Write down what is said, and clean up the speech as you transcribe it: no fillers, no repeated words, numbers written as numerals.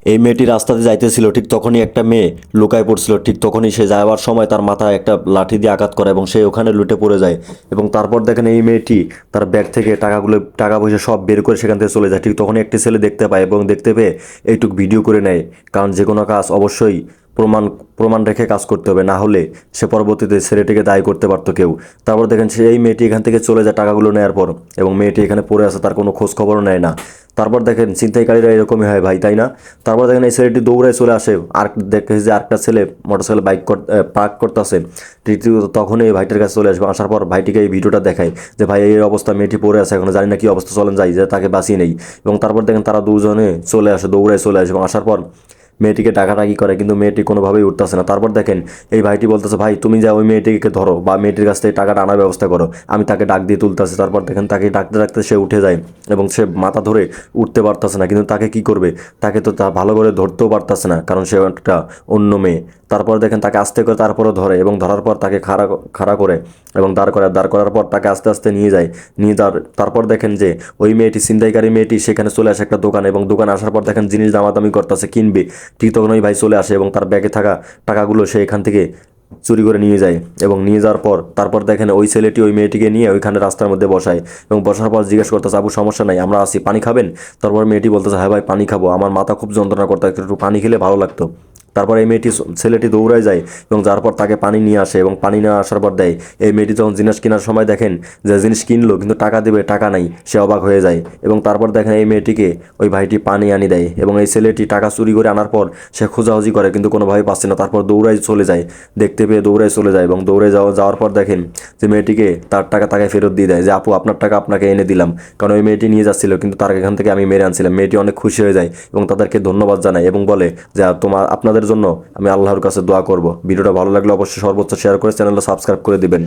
এই মেয়েটি রাস্তাতে যাইতেছিল, ঠিক তখনই একটা মেয়ে লুকায় পড়ছিল। ঠিক তখনই সে যাওয়ার সময় তার মাথায় একটা লাঠি দিয়ে আঘাত করে এবং সে ওখানে লুটে পড়ে যায়। এবং তারপর দেখেন এই মেয়েটি তার ব্যাগ থেকে টাকা পয়সা সব বের করে সেখান থেকে চলে যায়। ঠিক তখনই একটি ছেলে দেখতে পায় এবং দেখতে পেয়ে এইটুক ভিডিও করে নেয়, কারণ যে কোনো কাজ অবশ্যই প্রমাণ প্রমাণ রেখে কাজ করতে হবে, না হলে সে পরবর্তীতে ছেলেটিকে দায়ী করতে পারতো কেউ। তারপর দেখেন সেই মেয়েটি এখান থেকে চলে যায় টাকাগুলো নেওয়ার পর, এবং মেয়েটি এখানে পড়ে আছে, তার কোনো খোঁজ খবরও নেয় না। তারপর দেখেন ছিনতাইকারীরা এরকমই হয় ভাই, তাই না? তারপর দেখেন এই ছেলেটি দৌড়ায় চলে আসে, আর দেখে যে আরেকটা ছেলে মোটরসাইকেল পার্ক করতেছে। ঠিক তখনই এই ভাইটির কাছে চলে আসবে, আসার পর ভাইটিকে এই ভিডিওটা দেখায় যে ভাই এই অবস্থা, মেয়েটি পড়ে আছে, এখন জানি না কি অবস্থা, চলেন যাই যে তাকে বাঁচিয়ে নেই। এবং তারপর দেখেন তারা দুজনে চলে আসে, দৌড়ায় চলে আসে এবং আসার পর মেয়েটিকে ডাকাডাকি করে, কিন্তু মেয়েটি কোনোভাবেই উঠতেছে না। তারপর দেখেন এই ভাইটি বলতেছে ভাই তুমি যা ওই মেয়েটিকে ধরো বা মেয়েটির কাছ থেকে টাকাটা আনার ব্যবস্থা করো, আমি তাকে ডাক দিয়ে তুলতেছি। তারপর দেখেন তাকে ডাকতে ডাকতে সে উঠে যায় এবং সে মাথা ধরে উঠতে পারতেছে না, কিন্তু তাকে কি করবে, তাকে তো তা ভালো করে ধরতেও পারতেছে না, কারণ সে একটা অন্য মেয়ে। তারপর দেখেন তাকে আস্তে করে তারপরও ধরে এবং ধরার পর তাকে খাড়া করে এবং দাঁড় করার পর তাকে আস্তে আস্তে নিয়ে যায়। তারপর দেখেন যে ওই মেয়েটি, ছিনতাইকারী মেয়েটি, সেখানে চলে আসে একটা দোকানে, এবং দোকানে আসার পর দেখেন জিনিস দামাদামি করতেছে, কিনবে। ঠিক তখন ওই ভাই চলে আসে এবং তার ব্যাগে থাকা টাকাগুলো সে এখান থেকে চুরি করে নিয়ে যায়। এবং নিয়ে যাওয়ার পর তারপর দেখেন ওই ছেলেটি ওই মেয়েটিকে নিয়ে ওইখানে রাস্তার মধ্যে বসায় এবং বসার পর জিজ্ঞেস করতেছে আপু সমস্যা নাই, আমরা আসি, পানি খাবেন? তারপর মেয়েটি বলতেছে হ্যাঁ ভাই পানি খাবো, আমার মাথা খুব যন্ত্রণা করতো, একটু পানি খেলে ভালো লাগতো। তারপর এই ছেলেটি দৌড়ায় যায় এবং যার পর তাকে পানি নিয়ে আসে এবং পানি নিয়ে আসার পর দেয়। এই মেয়েটি যখন জিনিস কেনার সময় দেখেন যে জিনিস কিনলো কিন্তু টাকা দেবে, টাকা নাই, সে অবাক হয়ে যায়। এবং তারপর দেখেন এই মেয়েটিকে ওই ভাইটি পানি আনি দেয় এবং এই ছেলেটি টাকা চুরি করে আনার পর সে খোঁজাখুঁজি করে কিন্তু কোনোভাবে পাচ্ছে না। তারপর দৌড়ায় চলে যায়, দেখতে পেয়ে দৌড়ায় চলে যায় এবং যাওয়ার পর দেখেন যে মেয়েটিকে তার টাকা তাকে ফেরত দিয়ে দেয়, যে আপু আপনার টাকা আপনাকে এনে দিলাম, কারণ ওই মেয়েটি নিয়ে যাচ্ছিল কিন্তু তার এখান থেকে আমি মেরে আনছিলাম। মেয়েটি অনেক খুশি হয়ে যায় এবং তাদেরকে ধন্যবাদ জানায় এবং বলে যে আপনাদের জন্য আমি আল্লাহর কাছে দোয়া করব। ভিডিওটা ভালো লাগলে অবশ্যই সর্বোচ্চ শেয়ার করে চ্যানেলটা সাবস্ক্রাইব করে দিবেন।